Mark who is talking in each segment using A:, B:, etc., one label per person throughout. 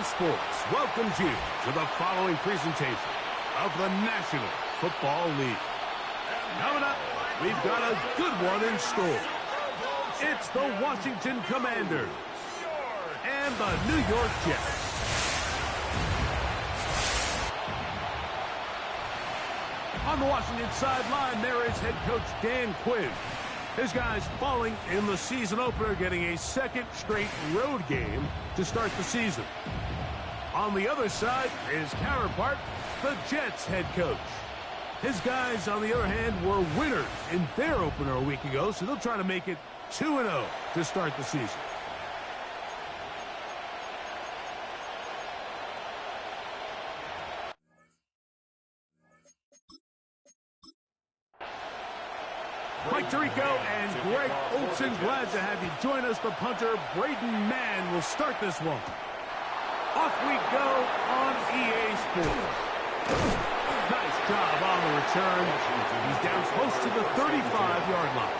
A: Sports welcomes you to the following presentation of the National Football League. Coming up, we've got a good one in store. It's the Washington Commanders and the New York Jets. On the Washington sideline, there is head coach Dan Quinn. His guys falling in the season opener, getting a second straight road game to start the season. On the other side, his counterpart, the Jets head coach. His guys, on the other hand, were winners in their opener a week ago, so they'll try to make it 2-0 to start the season. Mike Tirico and Greg Olson, glad to have you join us. The punter, Braden Mann, will start this one. Off we go on EA Sports. Nice job on the return. He's down close to the 35-yard line.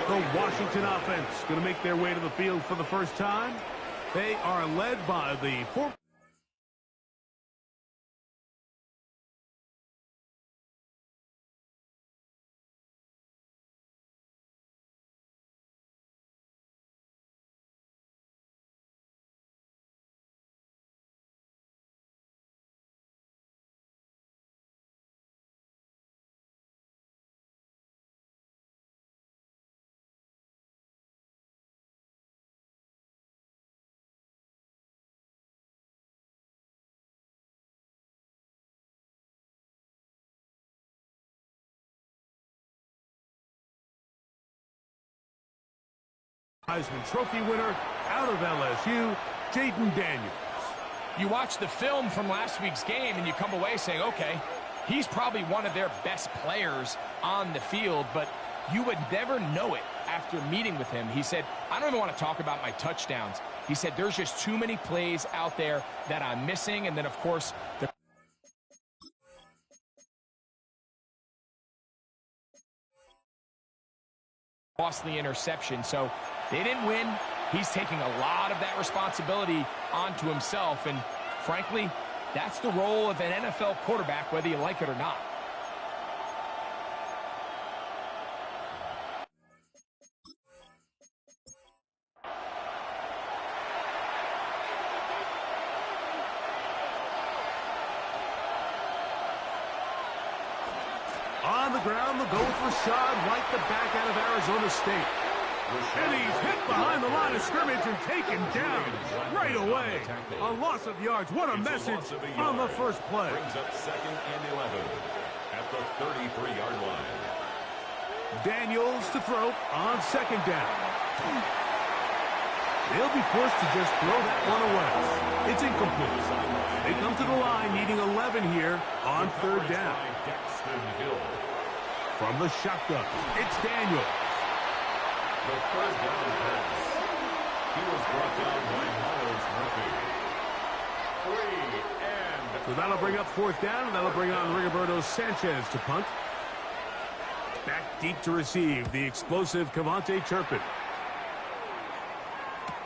A: The Washington offense going to make their way to the field for the first time. They are led by the Heisman Trophy winner out of LSU, Jaden Daniels.
B: You watch the film from last week's game and you come away saying, okay, he's probably one of their best players on the field, but you would never know it after meeting with him. He said, I don't even want to talk about my touchdowns. He said, there's just too many plays out there that I'm missing. And then, of course, the costly interception. So they didn't win. He's taking a lot of that responsibility onto himself. And frankly, that's the role of an NFL quarterback, whether you like it or not.
A: On the ground, they'll go with Rashad White, the back out of Arizona State. And he's hit behind the line of scrimmage and taken down right away. A loss of yards. What a message on the first play.
C: Brings up 2nd and 11 at the 33-yard line.
A: Daniels to throw on 2nd down. They'll be forced to just throw that one away. It's incomplete. They come to the line needing 11 here on 3rd down. From the shotgun, it's Daniels.
C: The 1st down pass. He was brought down by Miles Murphy. 3 and...
A: So that'll bring up 4th down, and that'll bring on Rigoberto Sanchez to punt. Back deep to receive, the explosive Cavante Turpin.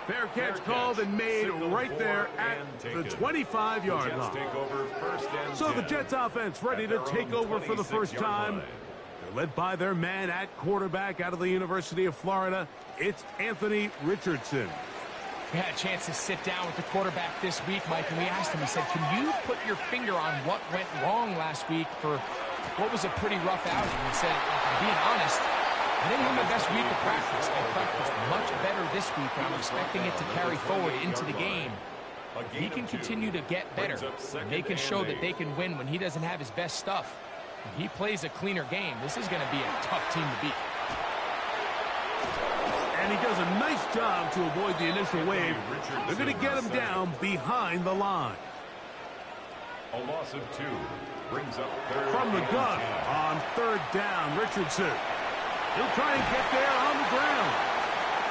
A: Fair catch called and made right there at the 25-yard line. So the Jets offense ready to take over for the first time. They're led by their man at quarterback out of the University of Florida. It's Anthony Richardson.
B: We had a chance to sit down with the quarterback this week, Mike, and we asked him, he said, can you put your finger on what went wrong last week for what was a pretty rough outing? He said, if I'm being honest, I didn't have my best week of practice. I practiced much better this week, and I'm expecting it to carry forward into the game. He can continue to get better, and they can show that they can win when he doesn't have his best stuff. When he plays a cleaner game, this is going to be a tough team to beat.
A: And he does a nice job to avoid the initial wave. They're going to get him down behind the line.
C: A loss of 2 brings up 3rd.
A: From the gun on 3rd down, Richardson. He'll try and get there on the ground.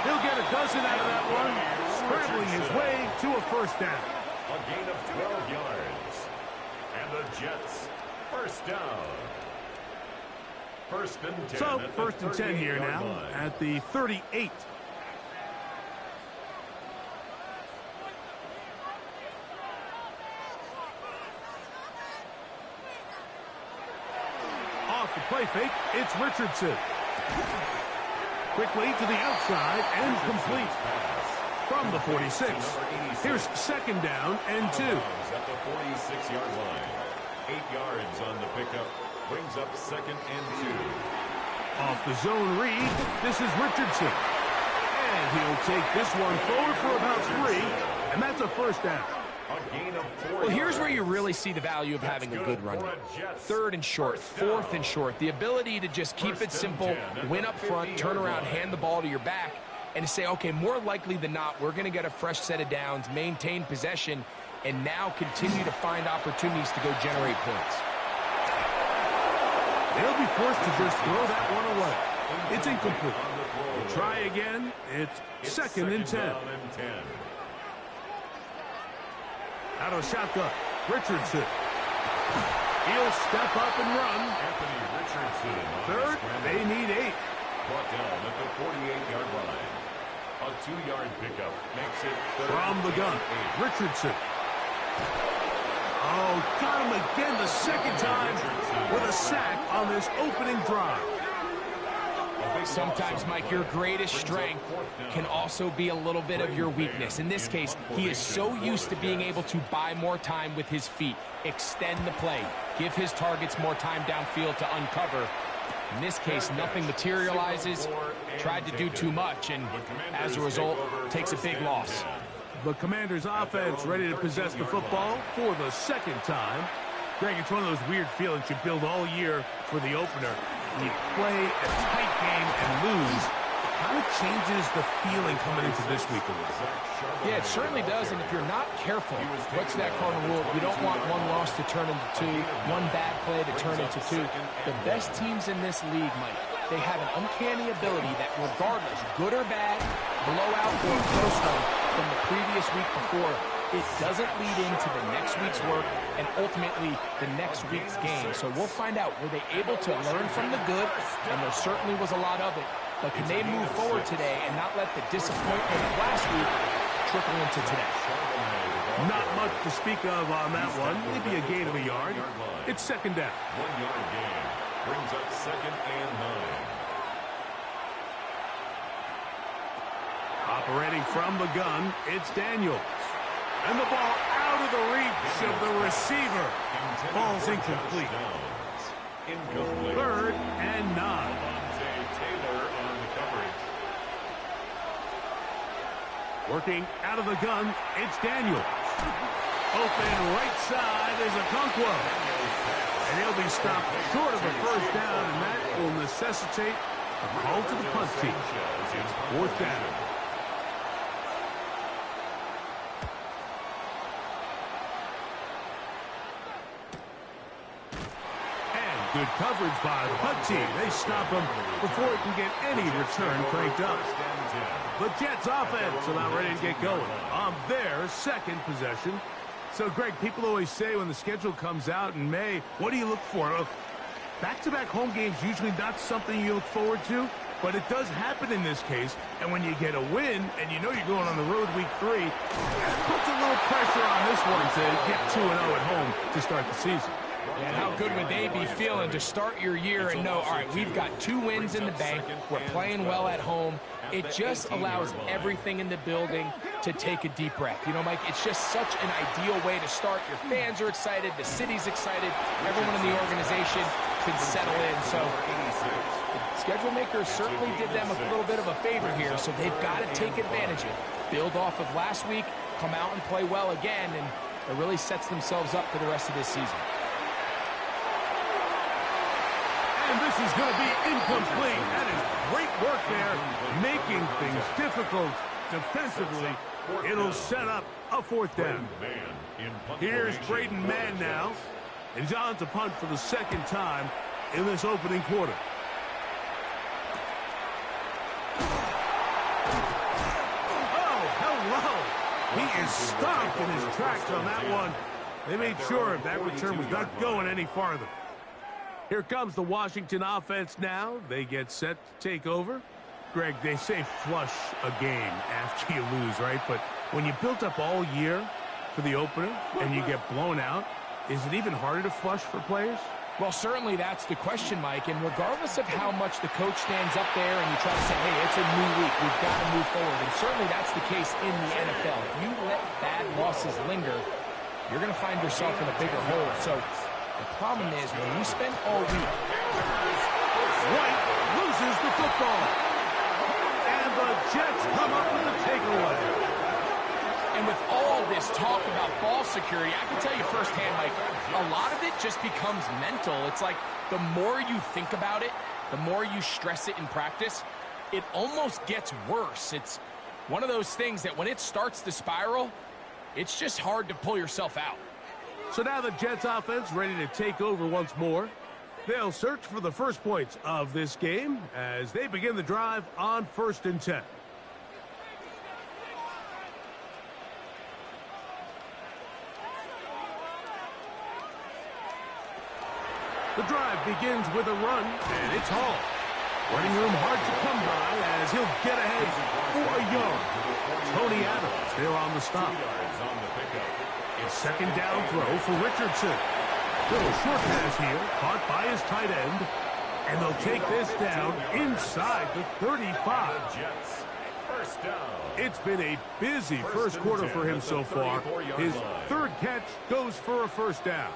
A: He'll get a dozen out of that one, scrambling his way to a 1st down.
C: A gain of 12 yards. And the Jets, 1st down. 1st and 10.
A: So, 1st and 10 here now at the 38. off the play fake. It's Richardson. Quickly to the outside and complete. From the 46. Here's second down and 2.
C: At the 46-yard line. 8 yards on the pickup. Brings up second and 2.
A: Off the zone read, this is Richardson. And he'll take this one forward for about 3, and that's a first down.
C: A gain of 4
B: Well, here's where you really see the value of having a good run game. Third and short, fourth and short. The ability to just keep it simple, win up front, turn around, hand the ball to your back, and to say, okay, more likely than not, we're going to get a fresh set of downs, maintain possession, and now continue to find opportunities to go generate points.
A: They'll be forced to just throw that one away. It's incomplete. We'll try again. It's second and 10. Out of shotgun, Richardson. He'll step up and run.
C: Anthony Richardson.
A: Third, they need 8.
C: Brought down at the 48-yard line. A 2-yard pickup makes it
A: From the gun, Richardson. Oh, got him again the second time with a sack on this opening drive.
B: Sometimes, Mike, your greatest strength can also be a little bit of your weakness. In this case, he is so used to being able to buy more time with his feet, extend the play, give his targets more time downfield to uncover. In this case, nothing materializes, tried to do too much, and as a result, takes a big loss.
A: The Commanders' offense ready to possess the football for the second time. Greg, it's one of those weird feelings you build all year for the opener. When you play a tight game and lose, it kind of changes the feeling coming into this week a little bit.
B: Yeah, it certainly does, and if you're not careful, what's that cardinal rule? You don't want one loss to turn into 2, one bad play to turn into 2. The best teams in this league, Mike, they have an uncanny ability that regardless, good or bad, blowout or close one from the previous week before, it doesn't lead into the next week's work and ultimately the next week's game. So we'll find out, were they able to learn from the good? And there certainly was a lot of it. But can they move forward today and not let the disappointment of last week trickle into today?
A: Not much to speak of on that one. Maybe a gain of a yard. It's second down.
C: 1-yard gain. Brings up second and 9.
A: Operating from the gun, it's Daniels. And the ball out of the reach of the receiver. Falls incomplete.
C: Incomplete.
A: Third and 9.
C: Taylor on the coverage.
A: Working out of the gun, it's Daniels. Open right side is Okonkwo. And he'll be stopped short of a first down, and that will necessitate a call to the punt team. It's fourth down. Good coverage by the punt team. They stop him before he can get any return cranked up. The Jets offense about ready to get going on their second possession. So, Greg, people always say when the schedule comes out in May, what do you look for? Back-to-back home games usually not something you look forward to, but it does happen in this case. And when you get a win and you know you're going on the road week 3, that puts a little pressure on this one to get 2-0 at home to start the season.
B: And how good would they be feeling to start your year and know, all right, we've got 2 wins in the bank. We're playing well at home. It just allows everything in the building to take a deep breath. You know, Mike, it's just such an ideal way to start. Your fans are excited. The city's excited. Everyone in the organization can settle in. So the schedule makers certainly did them a little bit of a favor here. So they've got to take advantage of it. Build off of last week, come out and play well again, and it really sets themselves up for the rest of this season.
A: And this is going to be incomplete. That is great work there, making things difficult defensively. It'll set up a fourth down. Here's Braden Mann now. And he's on to punt for the second time in this opening quarter. Oh, hello. He is stopped in his tracks on that one. They made sure that return was not going any farther. Here comes the Washington offense now. They get set to take over. Greg, they say flush a game after you lose, right? But when you built up all year for the opener and you get blown out, is it even harder to flush for players?
B: Well, certainly that's the question, Mike, and regardless of how much the coach stands up there and you try to say, hey, it's a new week, we've got to move forward, and certainly that's the case in the NFL. If you let bad losses linger, you're going to find yourself in a bigger hole. So the problem is when you spend all week.
A: White loses the football. And the Jets come up with the takeaway.
B: And with all this talk about ball security, I can tell you firsthand, Mike, a lot of it just becomes mental. It's like the more you think about it, the more you stress it in practice, it almost gets worse. It's one of those things that when it starts to spiral, it's just hard to pull yourself out.
A: So now the Jets offense ready to take over once more. They'll search for the first points of this game as they begin the drive on 1st and 10. The drive begins with a run, and it's Hall. Running room hard to come by as he'll get ahead for a yard. Tony Adams there on the stop. A second down throw for Richardson. Little short pass here, caught by his tight end. And they'll take this down inside the 35. It's been a busy first quarter for him so far. His third catch goes for a first down.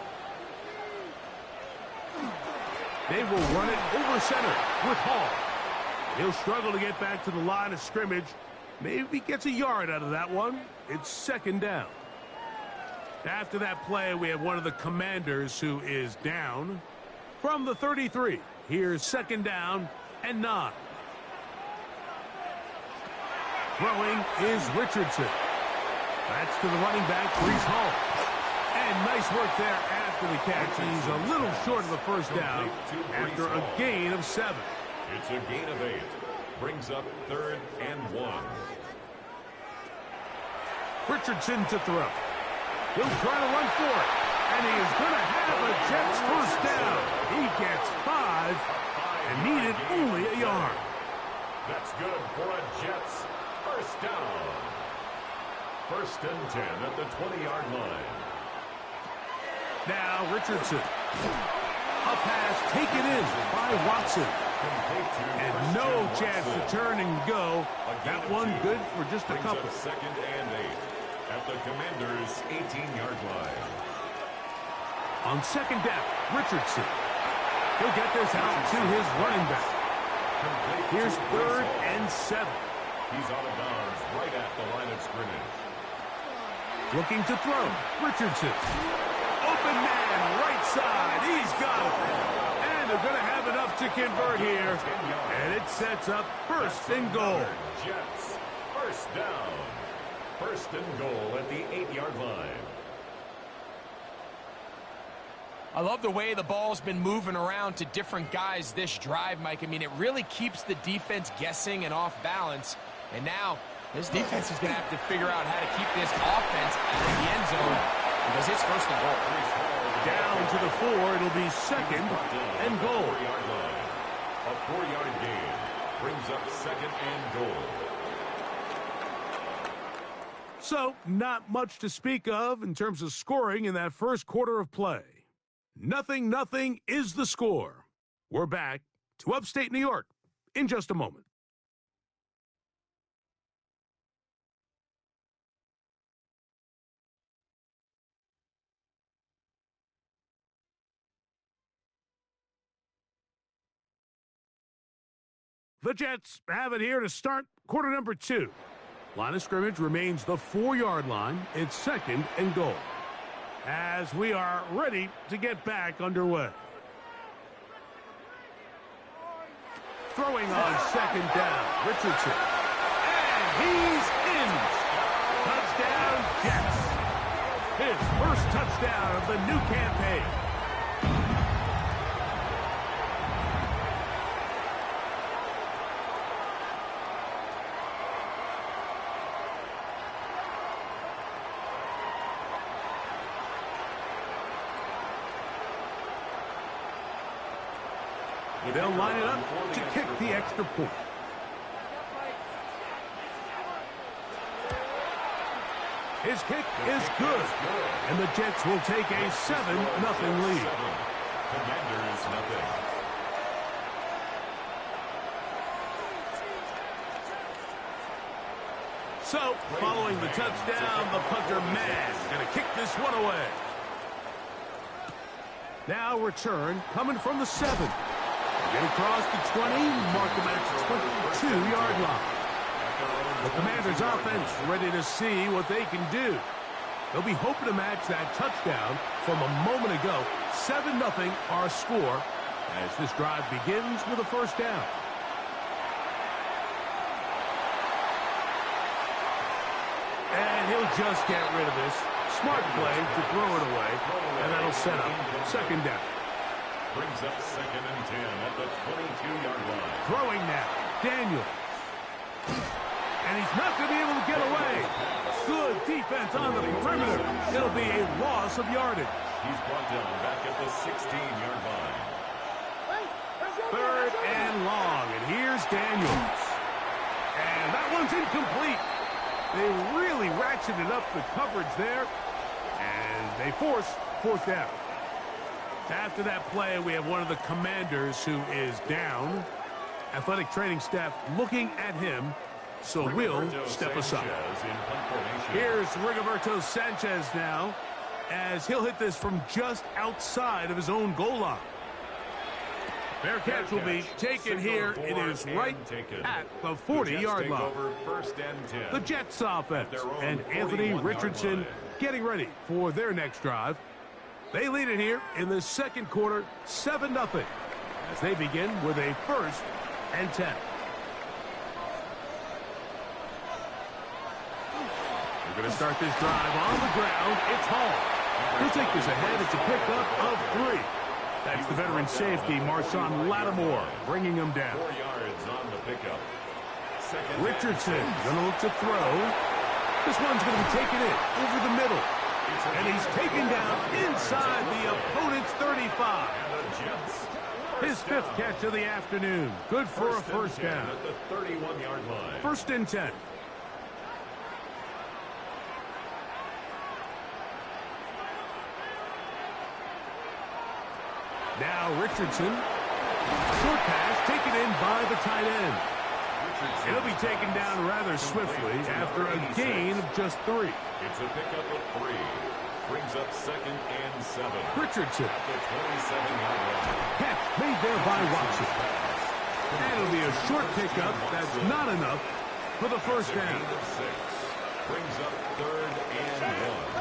A: They will run it over center with Hall. He'll struggle to get back to the line of scrimmage. Maybe gets a yard out of that one. It's second down. After that play, we have one of the Commanders who is down. From the 33, here's second down and 9. Throwing is Richardson. That's to the running back, Breece Hall. And nice work there after the catch. He's a little short of the first down after a gain of 7.
C: It's a gain of 8. Brings up 3rd and 1.
A: Richardson to throw. He'll try to run for it. And he is going to have a Jets first down. He gets 5 and needed only a yard.
C: That's good for a Jets first down. 1st and 10 at the 20-yard line.
A: Now Richardson. A pass taken in by Watson. And no chance to turn and go. That one good for just a couple.
C: 2nd and 8 at the Commanders' 18-yard line.
A: On second down, Richardson. He'll get this out to his running back. Here's 3rd and 7.
C: He's out of bounds right at the line of scrimmage.
A: Looking to throw. Richardson. Open man, right side. He's got it. And they're going to have enough to convert here. And it sets up 1st and goal.
C: Jets, first down. 1st and goal at the 8-yard line.
B: I love the way the ball's been moving around to different guys this drive, Mike. I mean, it really keeps the defense guessing and off balance. And now this defense is going to have to figure out how to keep this offense out of the end zone because it's 1st and goal.
A: Down to the 4. It'll be 2nd and goal.
C: A 4-yard gain brings up 2nd and goal.
A: So, not much to speak of in terms of scoring in that first quarter of play. 0-0 is the score. We're back to upstate New York in just a moment. The Jets have it here to start quarter number 2. Line of scrimmage remains the 4-yard line. It's 2nd and goal. As we are ready to get back underway. Throwing on 2nd down, Richardson. And he's in. Touchdown, Jets. His first touchdown of the new campaign. They'll line it up to kick the extra point. His kick is good. And the Jets will take a 7-0 lead. So, following the touchdown, the punter man going to kick this one away. Now return coming from the 7. Get across the 20, mark them at the 22-yard line. The Commanders' offense ready to see what they can do. They'll be hoping to match that touchdown from a moment ago. 7-0 our score as this drive begins with a first down. And he'll just get rid of this. Smart play to throw it away, and that'll set up second down.
C: Brings up 2nd and 10 at the 22-yard line.
A: Throwing now, Daniel. And he's not going to be able to get away. Good defense on the perimeter. It'll be a loss of yardage.
C: He's brought down back at the 16-yard line.
A: 3rd and long, and here's Daniels. And that one's incomplete. They really ratcheted up the coverage there, and they force 4th down. After that play, we have one of the Commanders who is down. Athletic training staff looking at him, so we'll step aside. Here's Rigoberto Sanchez now, as he'll hit this from just outside of his own goal line. Fair catch will be taken here. It is right at the 40-yard line. The Jets offense and Anthony Richardson getting ready for their next drive. They lead it here in the second quarter, 7-0, as they begin with a 1st and 10. We're going to start this drive on the ground. It's Hall. He'll take this ahead. It's a pickup of 3. That's the veteran safety, Marshawn Lattimore, bringing him down.
C: 4 yards on the pickup.
A: Richardson going to look to throw. This one's going to be taken in over the middle. And he's taken down inside the opponent's 35. His 5th catch of the afternoon. Good for a first down.
C: At the 31-yard line.
A: 1st and 10. Now Richardson. Short pass taken in by the tight end. It'll be taken down rather swiftly after a gain of just 3.
C: It's a pickup of 3. Brings up 2nd and 7.
A: Richardson.
C: At the 27-yard line.
A: Catch made there by Watson. And it'll be a short pickup. That's not enough for the first down.
C: Brings up 3rd and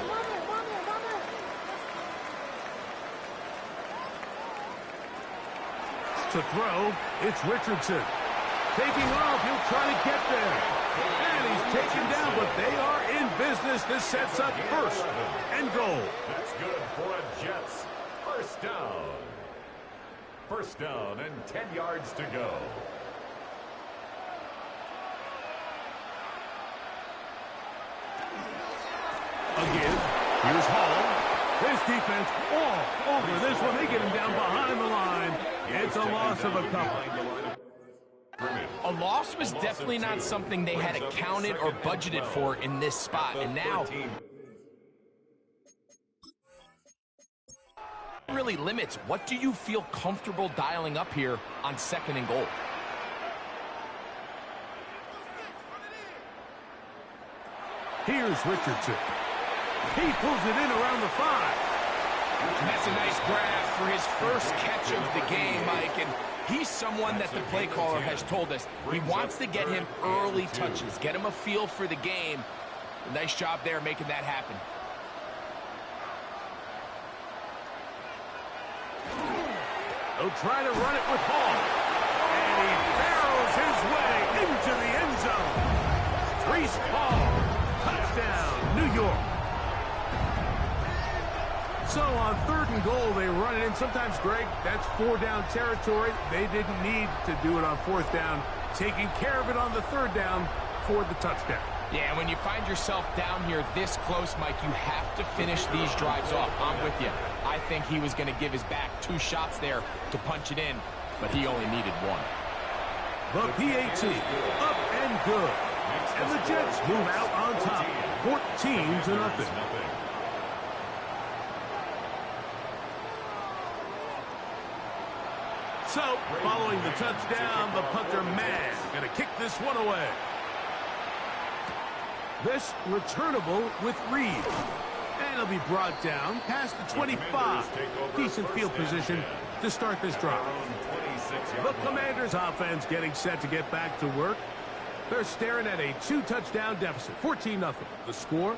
C: 1.
A: To throw, it's Richardson. Taking off, he'll try to get there. And he's taken down, but they are in business. This sets up 1st and goal.
C: That's good for a Jets. First down. 1st down and 10 yards to go.
A: Again, here's Hall. This defense all over this one. They get him down behind the line. It's a loss of a couple.
B: A loss was definitely not something they had accounted or budgeted for in this spot. And now really limits what do you feel comfortable dialing up here on 2nd and goal.
A: Here's Richardson. He pulls it in around the 5.
B: And that's a nice grab for his first catch of the game, Mike. And he's someone that the play caller has told us he wants to get him early touches, get him a feel for the game. Nice job there making that happen.
A: They'll try to run it with Hall. And he barrels his way into the end zone. Reese Hall, touchdown, New York. So on 3rd and goal, they run it in. Sometimes, Greg, that's 4-down territory. They didn't need to do it on 4th down. Taking care of it on the 3rd down for the touchdown.
B: Yeah, when you find yourself down here this close, Mike, you have to finish these drives off. I'm with you. I think he was going to give his back 2 shots there to punch it in, but he only needed 1.
A: The PAT, up and good. And the Jets move out on top, 14-0. So, following the touchdown, the punter man going to kick this one away. This returnable with Reed. And it'll be brought down past the 25. Decent field position to start this drive. The Commanders' offense getting set to get back to work. They're staring at a 2-touchdown deficit, 14-0. The score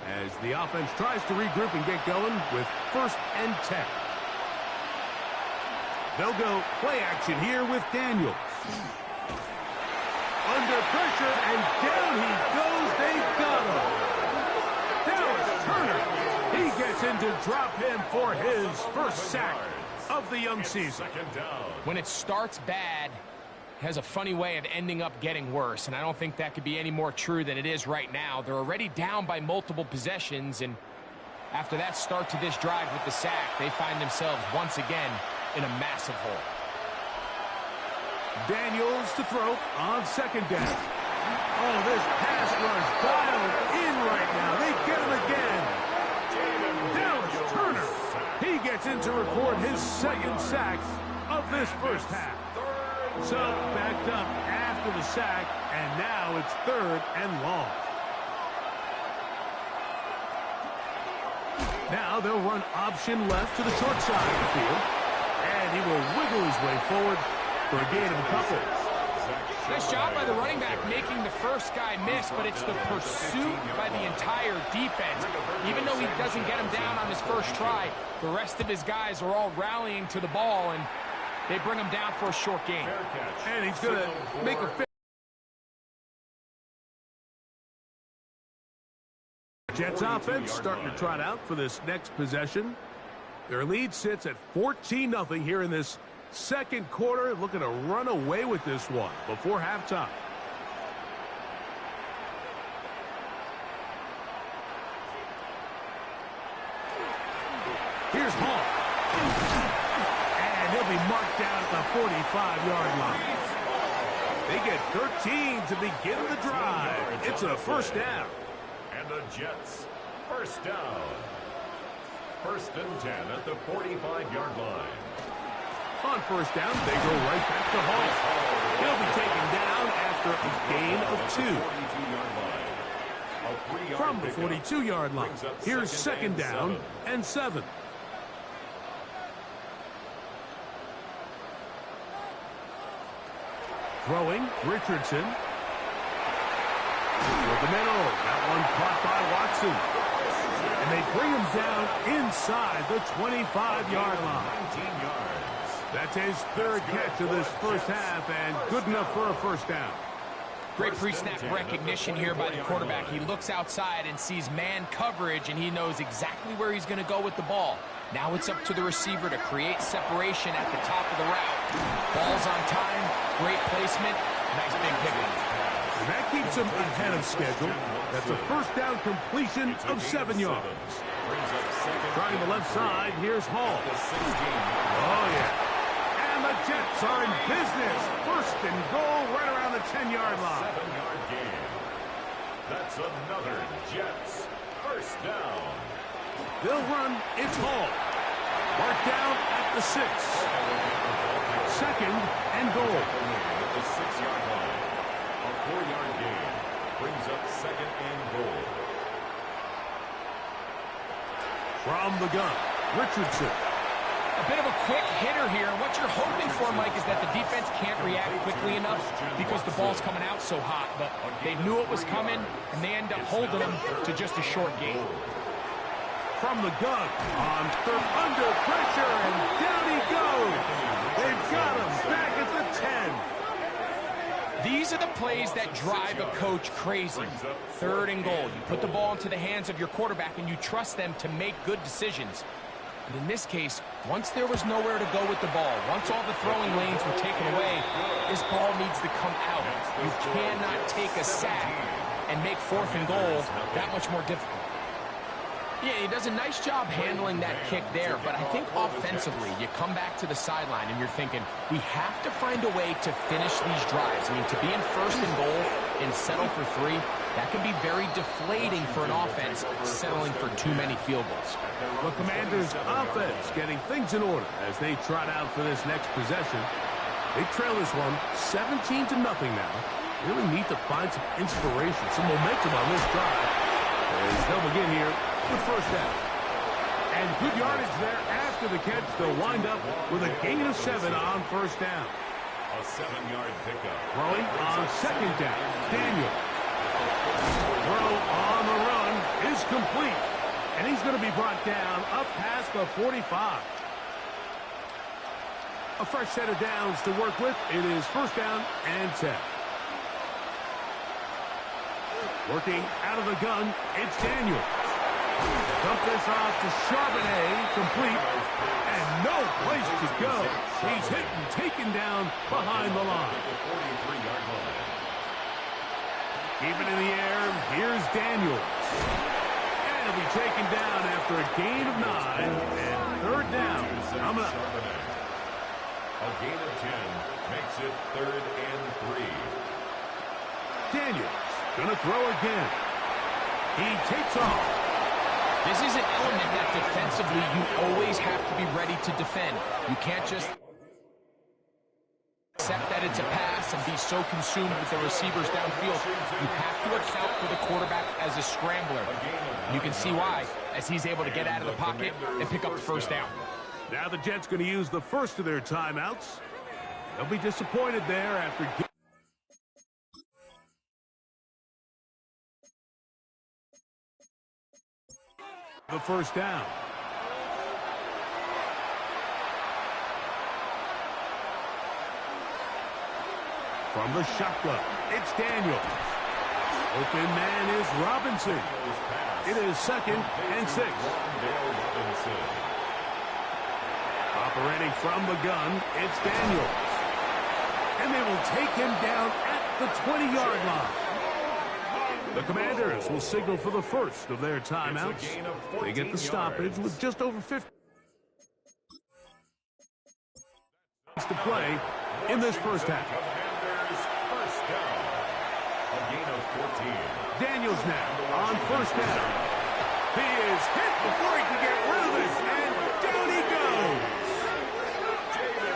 A: as the offense tries to regroup and get going with 1st and 10. They'll go play action here with Daniels. Under pressure, and down he goes. They got him. Dallas Turner. He gets in to drop him for his first sack of the young season.
B: When it starts bad, it has a funny way of ending up getting worse, and I don't think that could be any more true than it is right now. They're already down by multiple possessions, and after that start to this drive with the sack, they find themselves once again in a massive hole.
A: Daniels to throw on 2nd down. Oh, this pass rush dialed in right now. They get him again. Dallas Turner. He gets in to record his 2nd sack of this first half. So backed up after the sack, and now it's 3rd and long. Now they'll run option left to the short side of the field, and he will wiggle his way forward for a gain of a couple.
B: Nice job by the running back making the first guy miss, but it's the pursuit by the entire defense. Even though he doesn't get him down on his first try, the rest of his guys are all rallying to the ball, and they bring him down for a short gain.
A: And he's going to make a fit. Jets offense starting to trot out for this next possession. Their lead sits at 14-0 here in this 2nd quarter. Looking to run away with this one before halftime. Here's Hall. And he'll be marked down at the 45-yard line. They get 13 to begin the drive. It's a 1st down.
C: And the Jets, 1st down. 1st and 10 at the 45-yard line.
A: On 1st down, they go right back to Hall. He'll be taken down after a gain of 2. From the 42-yard line, here's 2nd down and 7. Throwing, Richardson. With the middle, that one caught by Watson. And they bring him down inside the 25-yard line.
C: 19 yards.
A: That's his 3rd catch of this first half, and good enough for a 1st down.
B: Great pre-snap recognition here by the quarterback. He looks outside and sees man coverage, and he knows exactly where he's going to go with the ball. Now it's up to the receiver to create separation at the top of the route. Ball's on time, great placement, nice big pickup.
A: And that keeps him ahead of schedule. That's a 1st down completion of 7 yards. Trying the left side, here's Hall. Oh, yeah. And the Jets are in business. 1st and goal right around the 10-yard line.
C: 7-yard gain. That's another Jets 1st down.
A: They'll run. It's Hall. Marked down at the 6. 2nd and goal.
C: At the 6-yard line. A 4-yard gain brings up 2nd and goal.
A: From the gun, Richardson.
B: A bit of a quick hitter here. What you're hoping for, Mike, is that the defense can't react quickly enough because the ball's coming out so hot. But they knew it was coming, and they end up holding them to just a short gain.
A: From the gun, on 3rd, under pressure, and down he goes. They've got him back at the 10.
B: These are the plays that drive a coach crazy. 3rd and goal. You put the ball into the hands of your quarterback, and you trust them to make good decisions. But in this case, once there was nowhere to go with the ball, once all the throwing lanes were taken away, this ball needs to come out. You cannot take a sack and make 4th and goal that much more difficult. Yeah, he does a nice job handling that kick there, but I think offensively, you come back to the sideline and you're thinking, we have to find a way to finish these drives. I mean, to be in 1st and goal and settle for 3, that can be very deflating for an offense settling for too many field goals.
A: The Commanders' offense getting things in order as they trot out for this next possession. They trail this one 17-0 now. Really need to find some inspiration, some momentum on this drive. As they'll begin here with first down. And good yardage there after the catch. They'll wind up with a gain of 7 on first down.
C: A 7-yard pickup.
A: Throwing on second down. Daniel. Throw on the run is complete. And he's going to be brought down up past the 45. A fresh set of downs to work with. It is first down and 10. Working out of the gun, it's Daniel. Dump this off to Charbonnet, complete, and no place to go. He's hit and taken down behind the line. Keep it in the air, here's Daniels. And he'll be taken down after a gain of 9, and third down coming up.
C: A gain of 10 makes it 3rd and 3.
A: Daniels gonna throw again. He takes off.
B: This is an element that defensively you always have to be ready to defend. You can't just accept that it's a pass and be so consumed with the receivers downfield. You have to account for the quarterback as a scrambler. You can see why, as he's able to get out of the pocket and pick up the first down.
A: Now the Jets going to use the first of their timeouts. They'll be disappointed there after the first down. From the shotgun, it's Daniels. Open man is Robinson. It is 2nd and 6. Operating from the gun, it's Daniels. And they will take him down at the 20-yard line. The Commanders will signal for the first of their timeouts. They get the stoppage with just over 50 to play in this first half.
C: First down. A gain of 14.
A: Daniels now on first down. He is hit before he can get rid of this, and down he goes.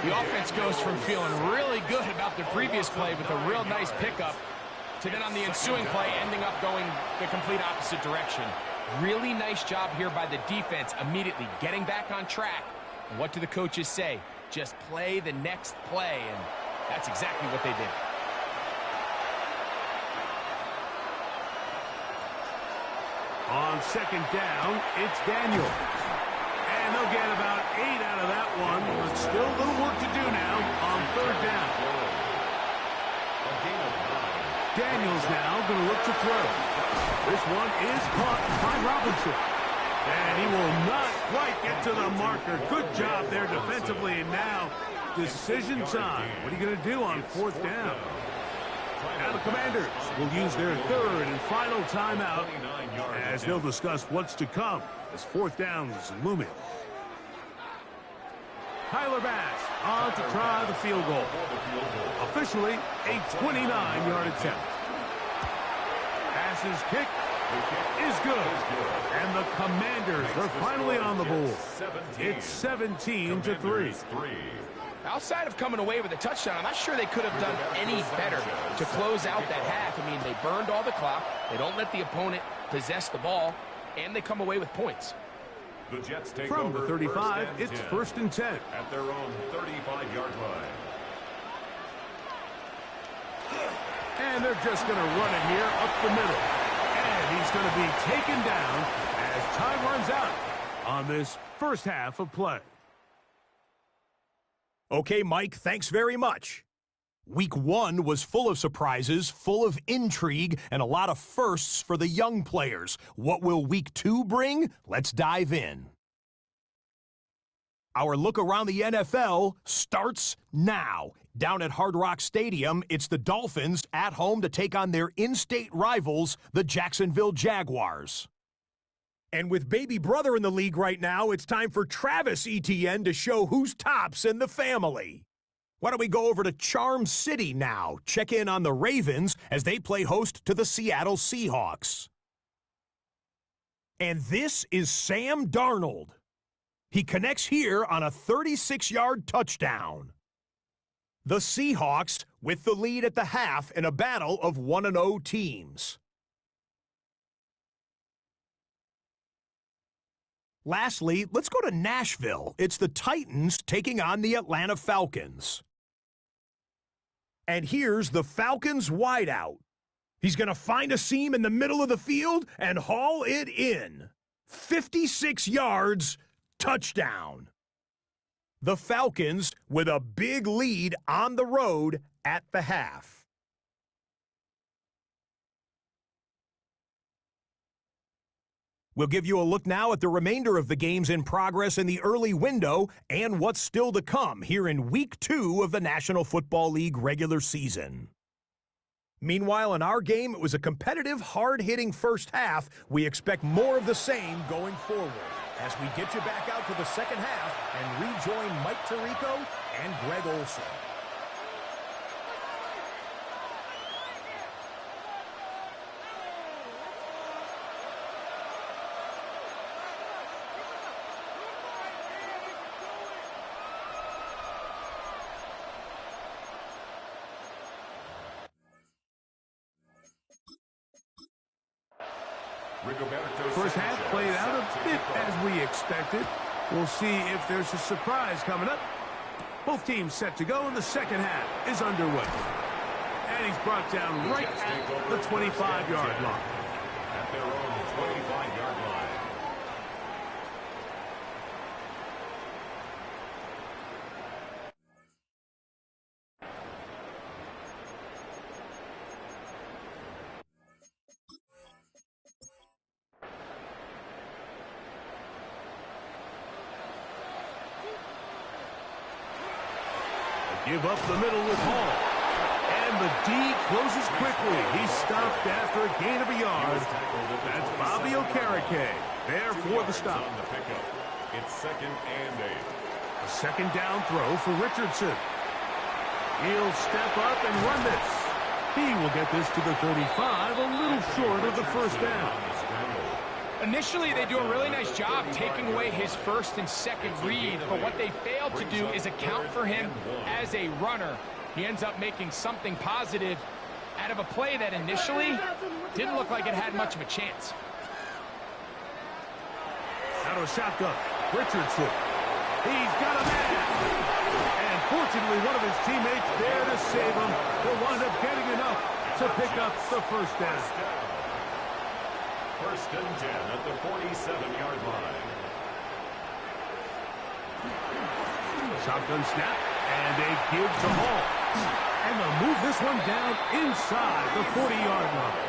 B: The offense goes from feeling really good about the previous play with a real nice pickup to then on the ensuing play ending up going the complete opposite direction. Really nice job here by the defense immediately getting back on track. And what do the coaches say? Just play the next play, and that's exactly what they did.
A: On second down, it's Daniel. And they'll get about 8 out of that one, but still a little work to do now on third down. Daniels now going to look to throw. This one is caught by Robinson. And he will not quite get to the marker. Good job there defensively. And now, decision time. What are you going to do on fourth down? Now the Commanders will use their third and final timeout as they'll discuss what's to come as fourth down is looming. Tyler Bass on to try the field goal. Officially a 29-yard attempt. Bass's kick is good. And the Commanders are finally on the board. It's 17-3.
B: Outside of coming away with a touchdown, I'm not sure they could have done any better to close out that half. I mean, they burned all the clock. They don't let the opponent possess the ball, and they come away with points.
C: The Jets take
A: from
C: over
A: the 35,
C: first
A: it's
C: 10
A: first and 10.
C: at their own 35-yard line.
A: And they're just going to run it here up the middle. And he's going to be taken down as time runs out on this first half of play.
D: Okay, Mike, thanks very much. Week 1 was full of surprises, full of intrigue, and a lot of firsts for the young players. What will Week 2 bring? Let's dive in. Our look around the NFL starts now. Down at Hard Rock Stadium, it's the Dolphins at home to take on their in-state rivals, the Jacksonville Jaguars. And with baby brother in the league right now, it's time for Travis Etienne to show who's tops in the family. Why don't we go over to Charm City now, check in on the Ravens as they play host to the Seattle Seahawks. And this is Sam Darnold. He connects here on a 36-yard touchdown. The Seahawks with the lead at the half in a battle of 1-0 teams. Lastly, let's go to Nashville. It's the Titans taking on the Atlanta Falcons. And here's the Falcons wideout. He's going to find a seam in the middle of the field and haul it in. 56 yards, touchdown. The Falcons with a big lead on the road at the half. We'll give you a look now at the remainder of the games in progress in the early window and what's still to come here in Week 2 of the National Football League regular season. Meanwhile, in our game, it was a competitive, hard-hitting first half. We expect more of the same going forward as we get you back out to the second half and rejoin Mike Tirico and Greg Olson.
A: First half played out a bit as we expected. We'll see if there's a surprise coming up. Both teams set to go, and the second half is underway. And he's brought down right at the 25-yard line.
C: At their own 25-yard line.
A: Give up the middle with Hall. And the D closes quickly. He's stopped after a gain of a yard. That's Bobby Okereke there for the stop.
C: It's 2nd and 8.
A: A second down throw for Richardson. He'll step up and run this. He will get this to the 35, a little short of the first down.
B: Initially, they do a really nice job taking away his first and second read, but what they failed to do is account for him as a runner. He ends up making something positive out of a play that initially didn't look like it had much of a chance.
A: Out of a shotgun, Richardson. He's got a man. And fortunately, one of his teammates there to save him. He'll wind up getting enough to pick up the first down.
C: 1st and 10 at the 47-yard line.
A: Shotgun snap, and they give to Hall. And they'll move this one down inside the 40-yard line.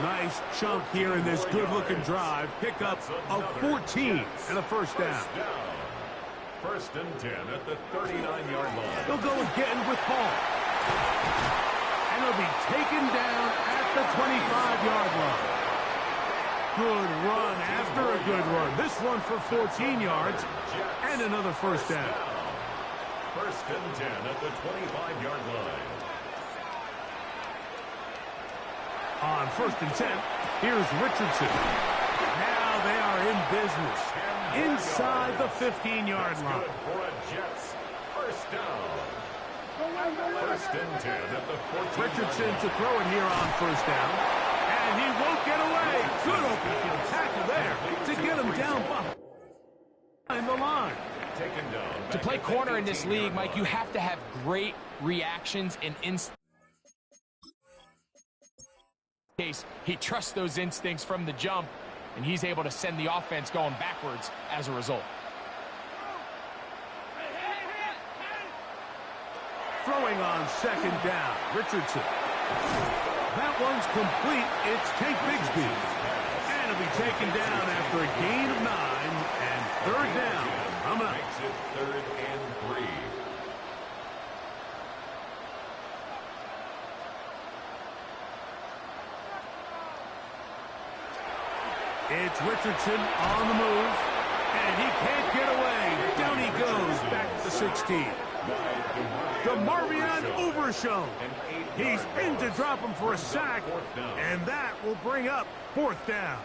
A: Nice chunk here in this good-looking drive. Pick up of 14 and a first down.
C: 1st and 10 at the 39-yard line.
A: They'll go again with Hall. And they'll be taken down at the 25-yard line. Good run after a good run. This one for 14 yards and another first down.
C: 1st and 10 at the 25-yard line.
A: On 1st and 10, here's Richardson. Now they are in business inside the 15-yard line.
C: Good for a Jets first down. 1st and 10 at the 14.
A: Richardson to throw it here on first down. And he won't get away. Good open field tackle there to get him down behind the line.
C: Taken down.
B: To play corner in this league, Mike, you have to have great reactions and instincts. He trusts those instincts from the jump, and he's able to send the offense going backwards as a result.
A: Throwing on second down, Richardson. That one's complete. It's Tank Bigsby. And it'll be taken down after a gain of 9 and third down. I'm out.
C: Makes it 3rd and 3.
A: It's Richardson on the move. And he can't get away. Down he goes back to 16. DeMarvion Overshown. He's in to drop him for a sack, and that will bring up 4th down.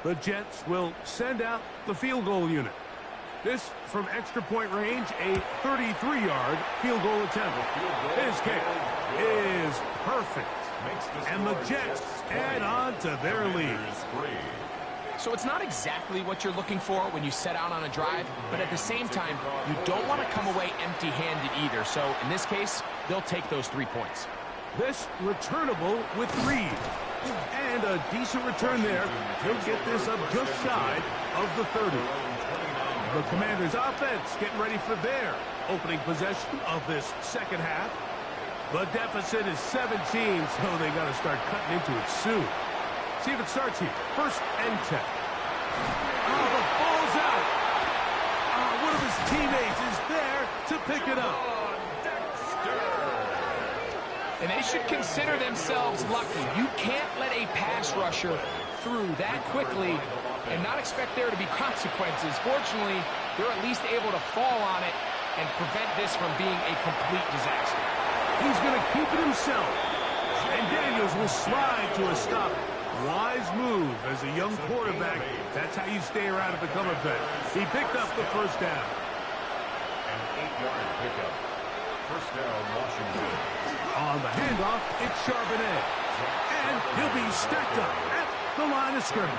A: The Jets will send out the field goal unit. This from extra point range, a 33-yard field goal attempt. His kick is perfect. And the Jets add on to their lead.
B: So it's not exactly what you're looking for when you set out on a drive, but at the same time, you don't want to come away empty-handed either. So in this case, they'll take those 3 points.
A: This returnable with Reed. And a decent return there. He'll get this up just shy of the 30. The Commanders' offense getting ready for their opening possession of this second half. The deficit is 17, so they got to start cutting into it soon. See if it starts here. First and 10. Oh, the ball's out. One of his teammates is there to pick it up.
B: And they should consider themselves lucky. You can't let a pass rusher through that quickly and not expect there to be consequences. Fortunately, they're at least able to fall on it and prevent this from being a complete disaster.
A: He's going to keep it himself. And Daniels will slide to a stop. Wise move as a young quarterback. That's how you stay around and become a vet. He picked up the first down.
C: An 8-yard pickup. First down, Washington.
A: On the handoff, it's Charbonnet. And he'll be stacked up at the line of scrimmage.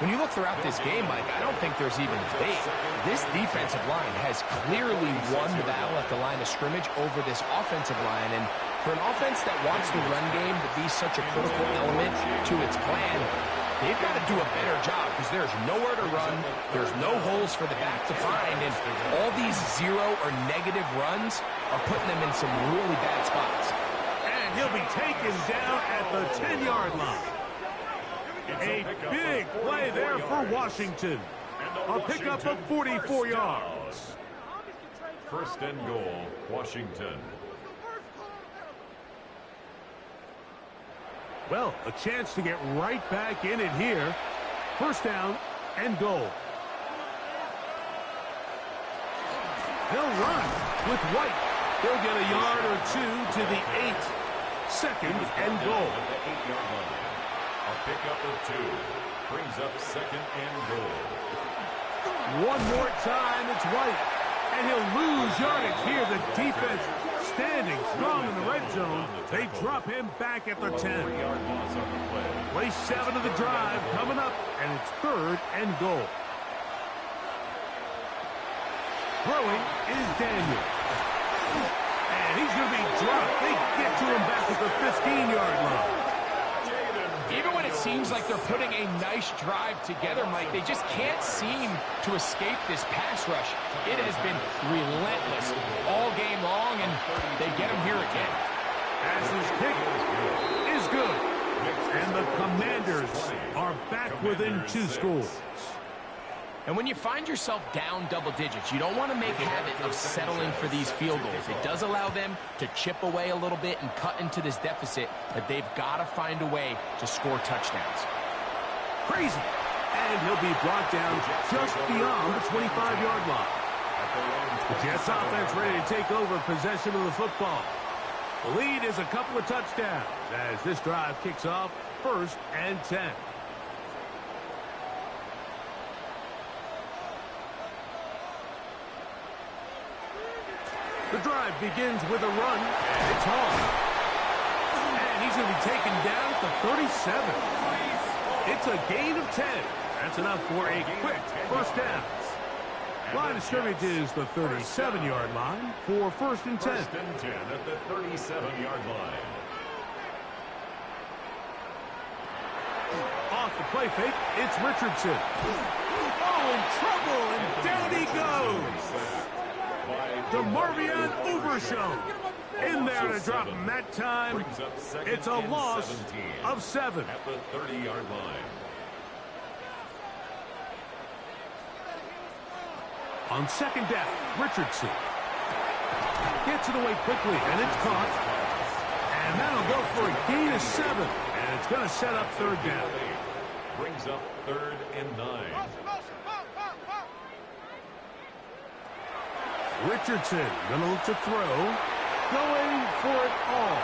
B: When you look throughout this game, Mike, I don't think there's even debate. This defensive line has clearly won the battle at the line of scrimmage over this offensive line. And for an offense that wants the run game to be such a critical element to its plan, they've got to do a better job because there's nowhere to run. There's no holes for the back to find. And all these zero or negative runs are putting them in some really bad spots.
A: And he'll be taken down at the 10-yard line. A big play there for Washington. A pickup of 44 yards.
C: First and goal, Washington.
A: Well, a chance to get right back in it here. First down and goal. They'll run with White. They'll get a yard or two to the 8. Second and goal.
C: A pickup of 2. Brings up second and goal.
A: One more time, it's White. And he'll lose yardage here. The defense standing strong in the red zone. They drop him back at the 10.
C: 3-yard loss on the play.
A: Play 7 of the drive coming up, and it's third and goal. Throwing is Daniel. And he's going to be dropped. They get to him back at the 15-yard line.
B: Even when it seems like they're putting a nice drive together, Mike, they just can't seem to escape this pass rush. It has been relentless all game long, and they get him here again.
A: As his kick is good. And the Commanders are back within 2 scores.
B: And when you find yourself down double digits, you don't want to make a habit of settling for these field goals. It does allow them to chip away a little bit and cut into this deficit, but they've got to find a way to score touchdowns.
A: Crazy. And he'll be brought down just beyond the 25-yard line. The Jets offense ready to take over possession of the football. The lead is a couple of touchdowns as this drive kicks off first and 10. The drive begins with a run. It's hard. And he's going to be taken down at the 37. It's a gain of 10. That's enough for a quick first down. Line of scrimmage is the 37-yard line for first and 10.
C: First and 10 at the 37-yard line.
A: Off the play fake, it's Richardson. Oh, in trouble, and down he goes. DeMarvion Overshown in there to drop him that time. It's a loss of 7.
C: At the 30-yard line.
A: On second down, Richardson gets it away quickly, and it's caught. And that'll go for a gain of 7. And it's going to set up third down.
C: Brings up third and 9.
A: Richardson going to look to throw. Going for it all.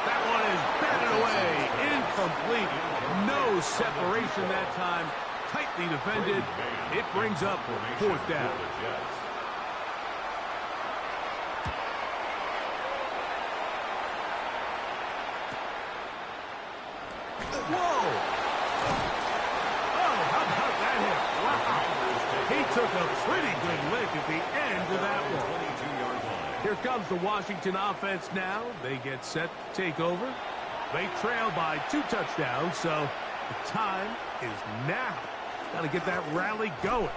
A: That one is batted away. Incomplete. No separation that time. tightly defended. It brings up fourth down. Whoa! Oh, how about that hit? Wow! He took a pretty good lick at the end of that one. Here comes the Washington offense now. They get set to take over. They trail by 2 touchdowns, so the time is now. Got to get that rally going.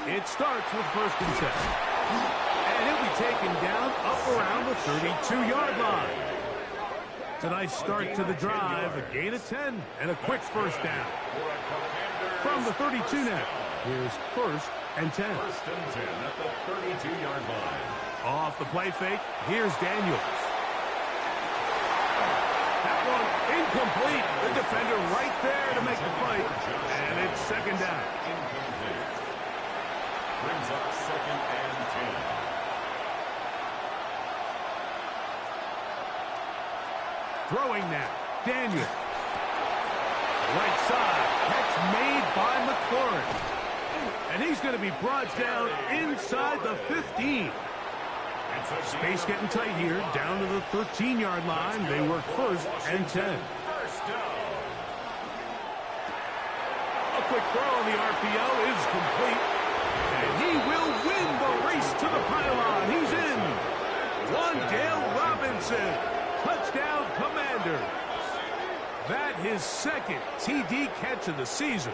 A: It starts with 1st and 10. And he'll be taken down up around the 32-yard line. It's a nice start to the drive, a gain of 10, and a quick first down. From the 32 now, here's 1st and 10.
C: 1st and 10 at the 32-yard line.
A: Off the play fake, here's Daniels. That one incomplete. The defender right there to make the play, and it's 2nd down.
C: Incomplete. Brings up 2nd and 10.
A: Throwing now, Daniels. Right side, catch made by McLaurin. And he's going to be brought down inside the 15. Space getting tight here, down to the 13-yard line. They work 1st and 10. A quick throw on the RPO is complete. And he will win the race to the pylon. He's in. Wan'Dale Robinson. Touchdown, Commanders. That his 2nd TD catch of the season.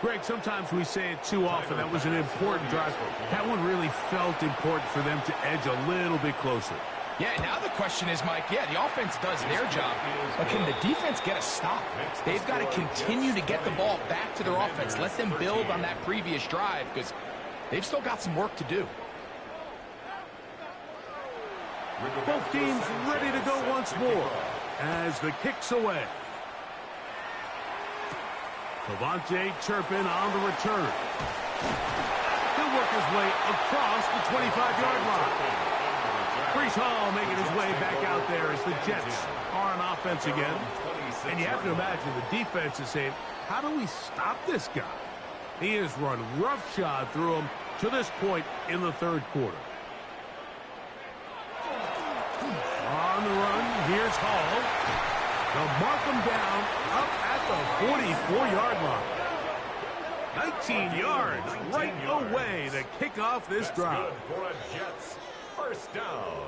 A: Greg, sometimes we say it too often. That was an important drive. That one really felt important for them to edge a little bit closer.
B: Yeah, now the question is, Mike, the offense does their job, but can the defense get a stop? They've got to continue to get the ball back to their offense. Let them build on that previous drive because they've still got some work to do.
A: Both teams ready to go once more as the kick's away. Devontae Turpin on the return. He'll work his way across the 25-yard line. Breece Hall making his way back out there as the Jets are on offense again. And you have to imagine the defense is saying, how do we stop this guy? He has run roughshod through him to this point in the 3rd quarter. On the run, here's Hall. They'll mark him down up at the 44-yard line. 19 yards right away to kick off this drive.
C: Good for a Jets first down.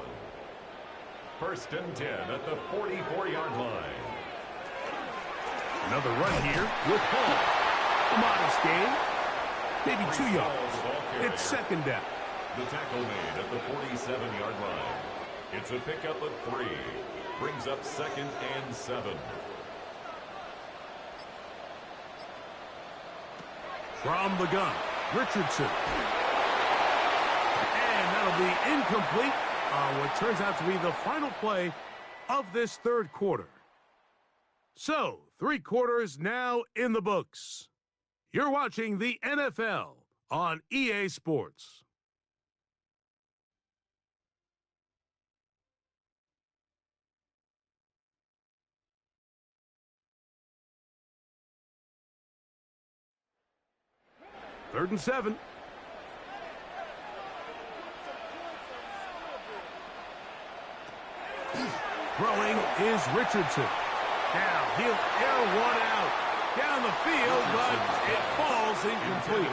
C: 1st and 10 at the 44-yard line.
A: Another run here with Hall. A modest gain. Maybe 2 yards. It's 2nd down.
C: The tackle made at the 47-yard line. It's a pickup of 3. Brings up 2nd and 7.
A: From the gun, Richardson. And that'll be incomplete on what turns out to be the final play of this 3rd quarter. So, 3 quarters now in the books. You're watching the NFL on EA Sports. Third and 7. Throwing is Richardson. Now he'll air one out down the field, but it falls incomplete.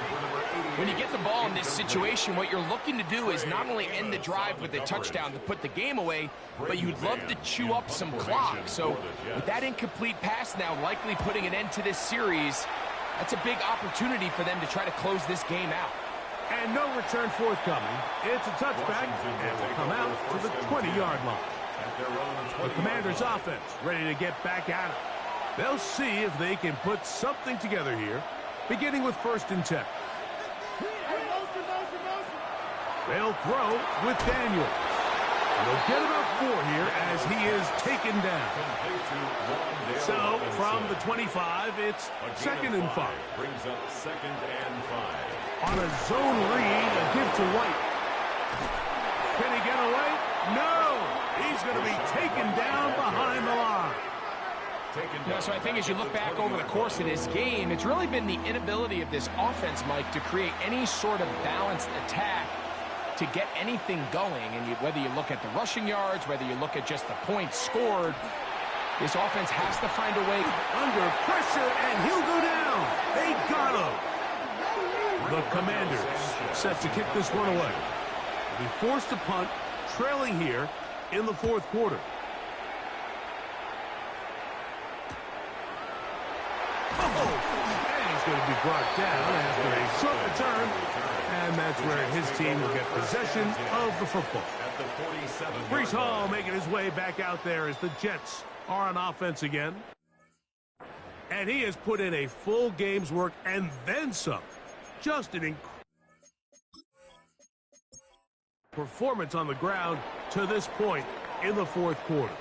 B: When you get the ball in this situation, what you're looking to do is not only end the drive with a touchdown to put the game away, but you'd love to chew up some clock. So with that incomplete pass now likely putting an end to this series, that's a big opportunity for them to try to close this game out.
A: And no return forthcoming. It's a touchback, and will come out to the 20-yard line. The Commanders' offense ready to get back at it. They'll see if they can put something together here, beginning with 1st and 10. They'll throw with Daniels. They'll get about 4 here as he is taken down. So, from the 25, it's 2nd and 5.
C: Brings up 2nd and 5.
A: On a zone read, a give to White. Can he get away? No! He's going to be taken down behind the line.
B: Yeah, so I think as you look back over the course of this game, it's really been the inability of this offense, Mike, to create any sort of balanced attack to get anything going. And whether you look at the rushing yards, whether you look at just the points scored, this offense has to find a way.
A: Under pressure, and he'll go down. They got him. The Commanders set to kick this one away. They'll be forced to punt, trailing here in the fourth quarter. And he's going to be brought down after a short return. And that's where his team will get possession of the football. Breece Hall making his way back out there as the Jets are on offense again. And he has put in a full game's work and then some. Just an incredible performance on the ground to this point in the fourth quarter.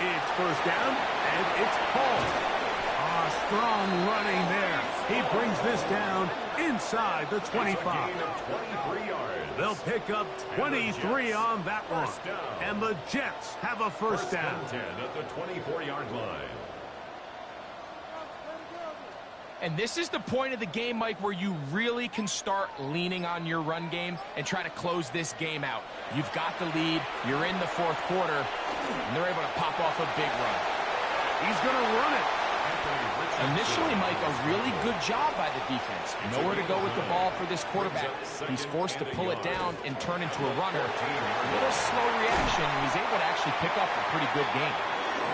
A: It's first down, and it's Hall. Strong running there. He brings this down inside the 25. They'll pick up 23 on that one. And the Jets have a first down.
C: At the 24-yard line.
B: And this is the point of the game, Mike, where you really can start leaning on your run game and try to close this game out. You've got the lead. You're in the fourth quarter, and they're able to pop off a big run.
A: He's going to run it.
B: Initially, Mike, a really good job by the defense. Nowhere to go with the ball for this quarterback. He's forced to pull it down and turn into a runner. A little slow reaction, and he's able to actually pick up a pretty good game.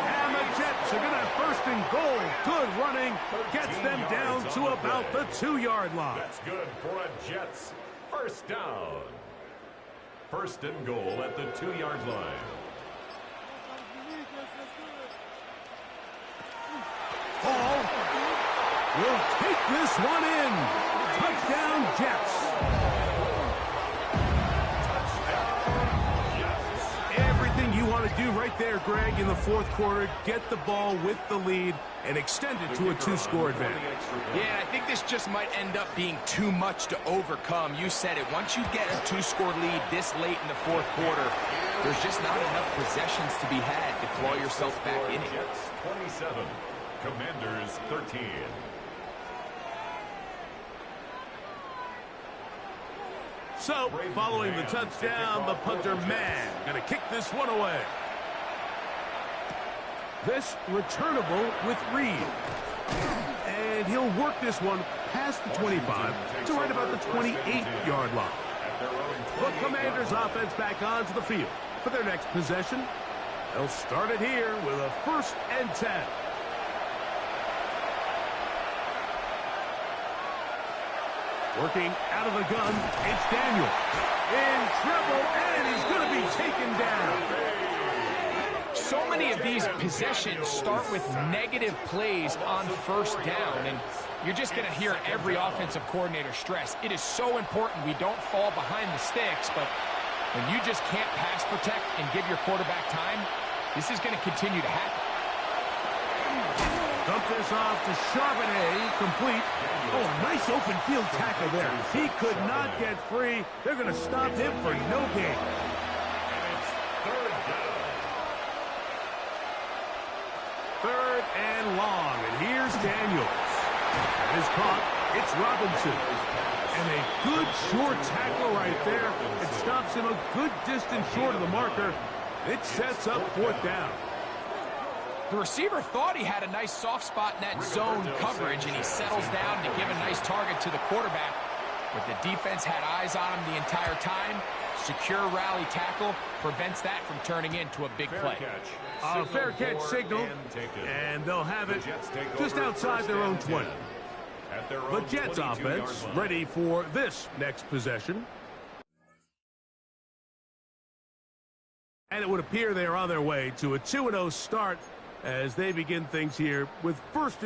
A: And the Jets are going to have first and goal. Good running. Gets them down to about the 2-yard line.
C: That's good for a Jets first down. First and goal at the 2-yard line.
A: Hall will take this one in. Touchdown, Jets. Everything you want to do right there, Greg, in the fourth quarter. Get the ball with the lead and extend it to a 2-score advantage.
B: Yeah, I think this just might end up being too much to overcome. You said it. Once you get a 2-score lead this late in the fourth quarter, there's just not enough possessions to be had to claw yourself back in it.
C: Jets 27. Commanders 13.
A: So, following the touchdown, the punter man going to kick this one away. This returnable with Reed. And he'll work this one past the 25 to right about the 28-yard line. The Commanders offense back onto the field for their next possession. They'll start it here with a 1st and 10. Working out of the gun, it's Daniel. In trouble, and he's going to be taken down.
B: So many of these possessions start with negative plays on first down, and you're just going to hear every offensive coordinator stress. It is so important we don't fall behind the sticks, but when you just can't pass protect and give your quarterback time, this is going to continue to happen.
A: Dump this off to Charbonnet, complete. Oh, a nice open field tackle there. He could not get free. They're going to stop him for no gain. Third and long, and here's Daniels. That is caught. It's Robinson. And a good short tackle right there. It stops him a good distance short of the marker. It sets up 4th down.
B: The receiver thought he had a nice soft spot in that zone coverage, and he settles down to give a nice target to the quarterback. But the defense had eyes on him the entire time. Secure rally tackle prevents that from turning into a big play.
A: A fair catch signal, and they'll have it just outside their own 20. The Jets offense ready for this next possession. And it would appear they are on their way to a 2-0 start as they begin things here with first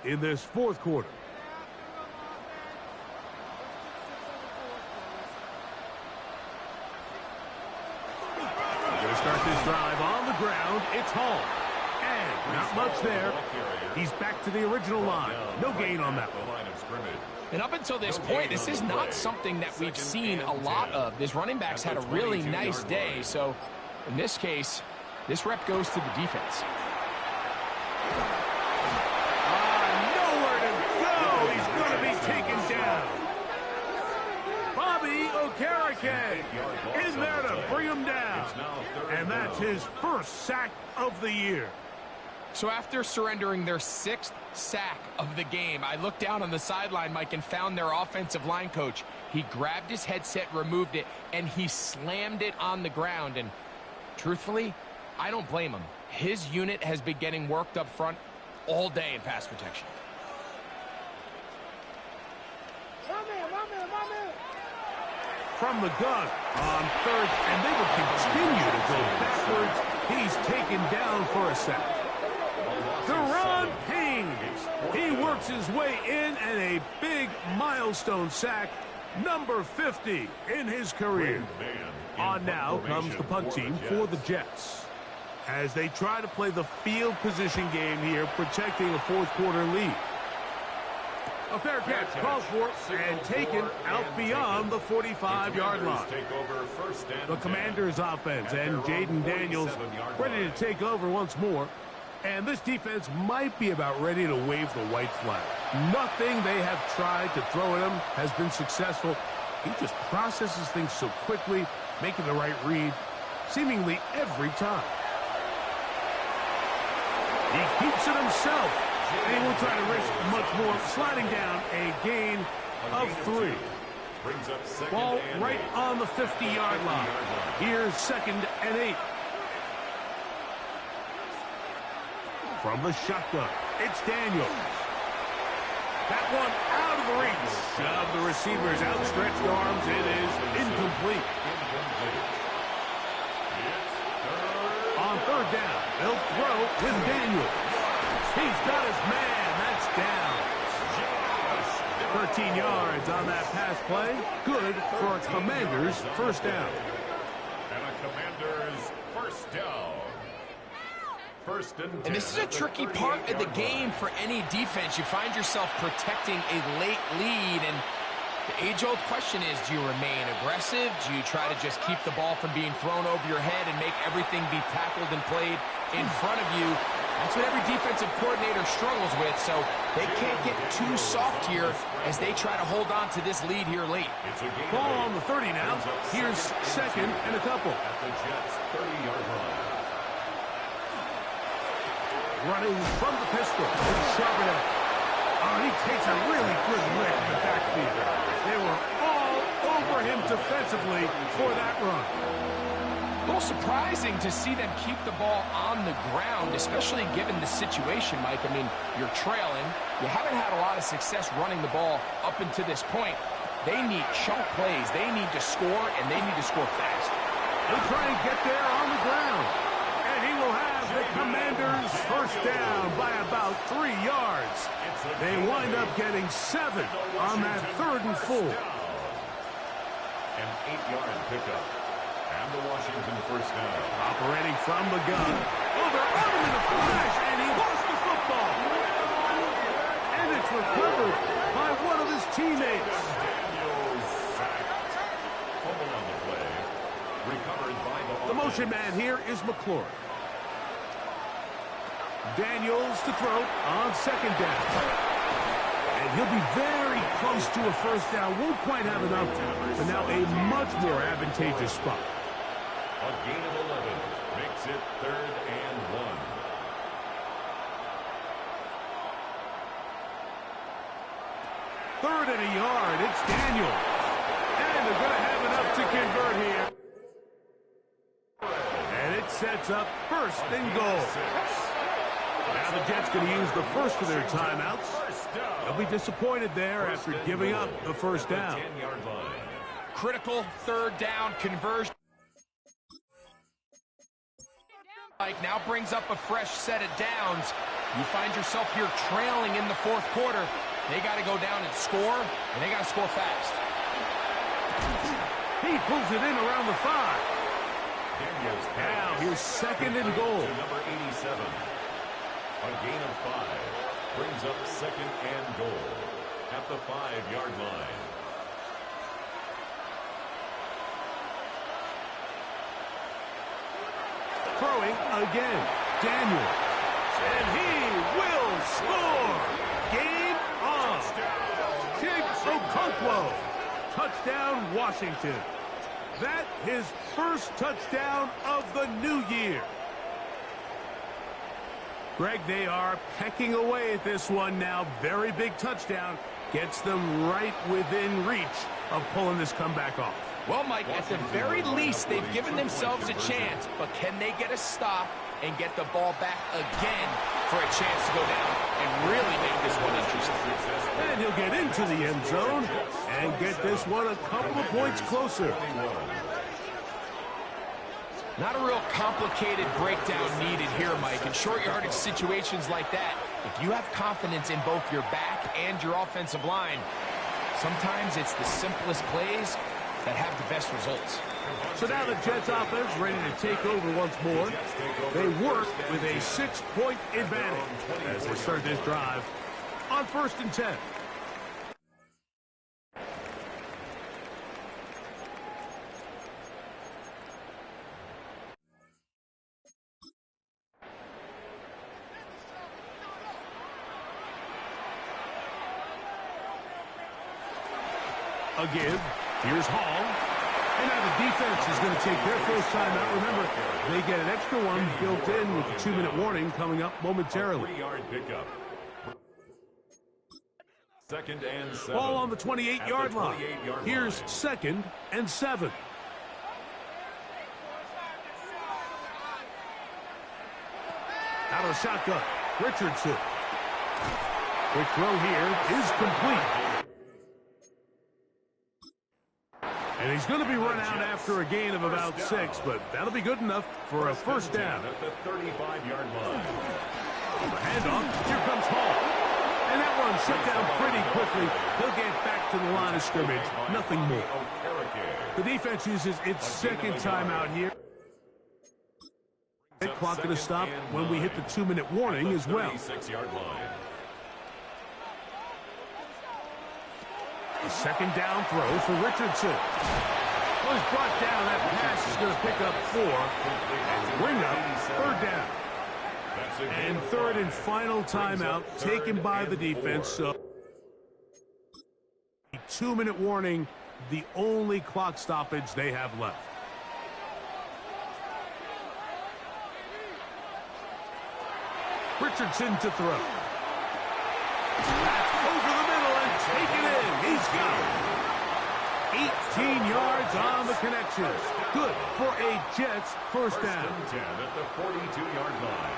A: in this fourth quarter. They're going to start this drive on the ground. It's Hall. And Not much there. He's back to the original line. No gain on that one.
B: And up until this point, this is not something that we've seen a lot of. This running back's had a really nice day, so in this case, this rep goes to the defense.
A: Nowhere to go. He's going to be taken down. Bobby Okereke in there to bring him down. And that's his first sack of the year.
B: So after surrendering their 6th sack of the game, I looked down on the sideline, Mike, and found their offensive line coach. He grabbed his headset, removed it, and he slammed it on the ground. And truthfully, I don't blame him. His unit has been getting worked up front all day in pass protection.
A: From the gun on third, and they will continue to go backwards. He's taken down for a sack. Deron Payne, he works his way in, and a big milestone sack, number 50 in his career. On now comes the punt team for the Jets, as they try to play the field position game here, protecting a fourth quarter lead. A fair catch called for and taken out beyond the 45-yard line. The Commanders' offense and Jaden Daniels ready to take over once more. And this defense might be about ready to wave the white flag. Nothing they have tried to throw at him has been successful. He just processes things so quickly, making the right read seemingly every time. He keeps it himself. And he will try to risk much more, sliding down a gain of 3. Ball right on the 50-yard line. Here's 2nd and 8. From the shotgun, it's Daniels. That one out of the reach of the receiver's outstretched arms. It is incomplete. On third down, they'll throw with Daniels. He's got his man. That's down. 13 yards on that pass play. Good for a Commander's first down.
C: And a Commander's first down. First and 10.
B: And this is a tricky part of the game for any defense. You find yourself protecting a late lead, and the age-old question is, do you remain aggressive? Do you try to just keep the ball from being thrown over your head and make everything be tackled and played in front of you? That's what every defensive coordinator struggles with, so they can't get too soft here as they try to hold on to this lead here late.
A: Ball on the 30 now. Here's 2nd and a couple.
C: At the Jets' 30-yard line.
A: Running from the pistol. It's Charbonnet. Oh, he takes a really good lick in the backfield. They were all over him defensively for that run.
B: A little surprising to see them keep the ball on the ground, especially given the situation, Mike. I mean, you're trailing. You haven't had a lot of success running the ball up until this point. They need chunk plays. They need to score, and they need to score fast.
A: They try and get there on the ground. And he will have the Commanders first down by about 3 yards. They wind up getting 7 on that 3rd and 4.
C: An 8-yard pickup. And the Washington first down.
A: Operating from the gun. Oh, they're on him in a flash, and he lost the football. And it's recovered by one of his teammates.
C: Daniels sacked. Fumble on the play. Recovered by the
A: motion man here is McClure. Daniels to throw on 2nd down. And he'll be very close to a first down. Won't quite have enough, but now a much more advantageous spot.
C: A gain of 11 makes it 3rd and 1.
A: Third and a yard. It's Daniels. And they're going to have enough to convert here. And it sets up 1st and goal. Now the Jets going to use the first of their timeouts. They'll be disappointed there after giving up the first down.
B: Critical 3rd down conversion. Mike now brings up a fresh set of downs. You find yourself here trailing in the 4th quarter. They got to go down and score, and they got to score fast.
A: He pulls it in around the 5. Now here's 2nd and goal.
C: Number 87. A gain of 5 brings up second and goal at the 5-yard line.
A: Throwing again, Daniel. And he will score. Game on. Chig Okonkwo. Touchdown, Washington. That his first touchdown of the new year. Greg, they are pecking away at this one now. Very big touchdown. Gets them right within reach of pulling this comeback off.
B: Well, Mike, at the very least, they've given themselves a chance, but can they get a stop and get the ball back again for a chance to go down and really make this one interesting?
A: And he'll get into the end zone and get this one a couple of points closer.
B: Not a real complicated breakdown needed here, Mike. In short yardage situations like that, if you have confidence in both your back and your offensive line, sometimes it's the simplest plays that have the best results.
A: So now the Jets offense ready to take over once more. They work with a 6-point advantage as they start this drive on 1st and 10. A give. Here's Hall. And now the defense is going to take their first time out. Remember, they get an extra one built in with the 2-minute warning coming up momentarily.
C: 3-yard pickup. 2nd and 7.
A: Ball on the 28-yard line. Here's 2nd and 7. Out of the shotgun, Richardson. Quick throw here is complete. And he's going to be run out after a gain of about 6, but that'll be good enough for a first down.
C: At the 35-yard line.
A: The handoff. Here comes Hall. And that one shut down pretty quickly. He'll get back to the line of scrimmage. Nothing more. The defense uses its second timeout here. The clock going to stop when we hit the 2-minute warning as well.
C: 36-yard line.
A: A second down throw for Richardson. Well, he's brought down. That pass is going to pick up 4 and bring up 3rd down. And 3rd and final timeout taken by the defense. So, a 2-minute warning, the only clock stoppage they have left. Richardson to throw. That's over the middle and taken in. He's got it. 18 yards on the connection. Good for a Jets first down.
C: 10 at the 42-yard line.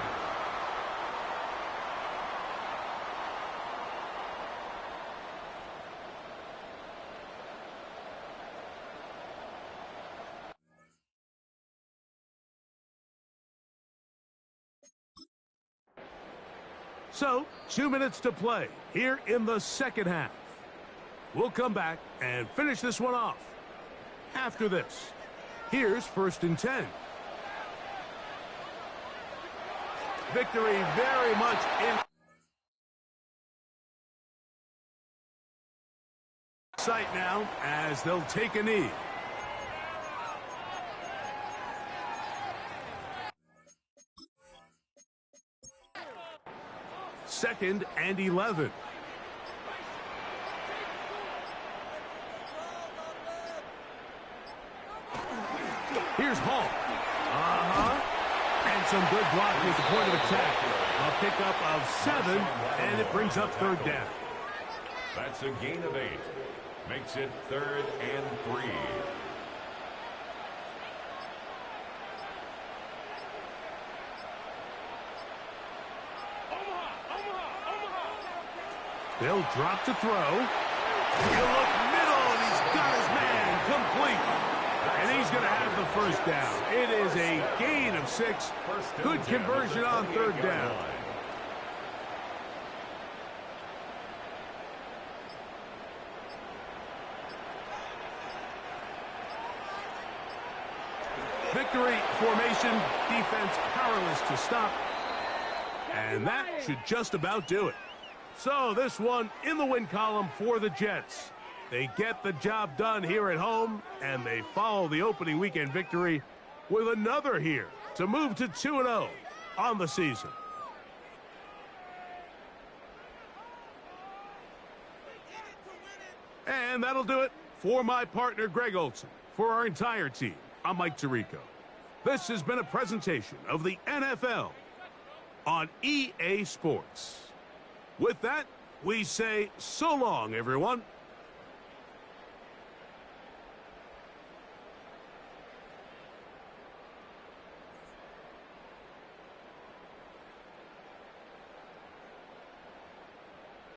A: So, 2 minutes to play here in the second half. We'll come back and finish this one off. After this, here's 1st and 10. Victory very much in sight now as they'll take a knee. Second and 11. Here's Hall. And some good blocking at the point of attack. A pickup of 7, and it brings up 3rd down.
C: That's a gain of 8. Makes it 3rd and 3.
A: They'll drop to throw. He'll look middle, and he's got his man complete. And he's going to have the first down. It is a gain of 6. Good conversion on 3rd down. Victory formation, defense powerless to stop. And that should just about do it. So this one in the win column for the Jets. They get the job done here at home, and they follow the opening weekend victory with another here to move to 2-0 on the season. And that'll do it for my partner, Greg Olson. For our entire team, I'm Mike Tirico. This has been a presentation of the NFL on EA Sports. With that, we say so long, everyone.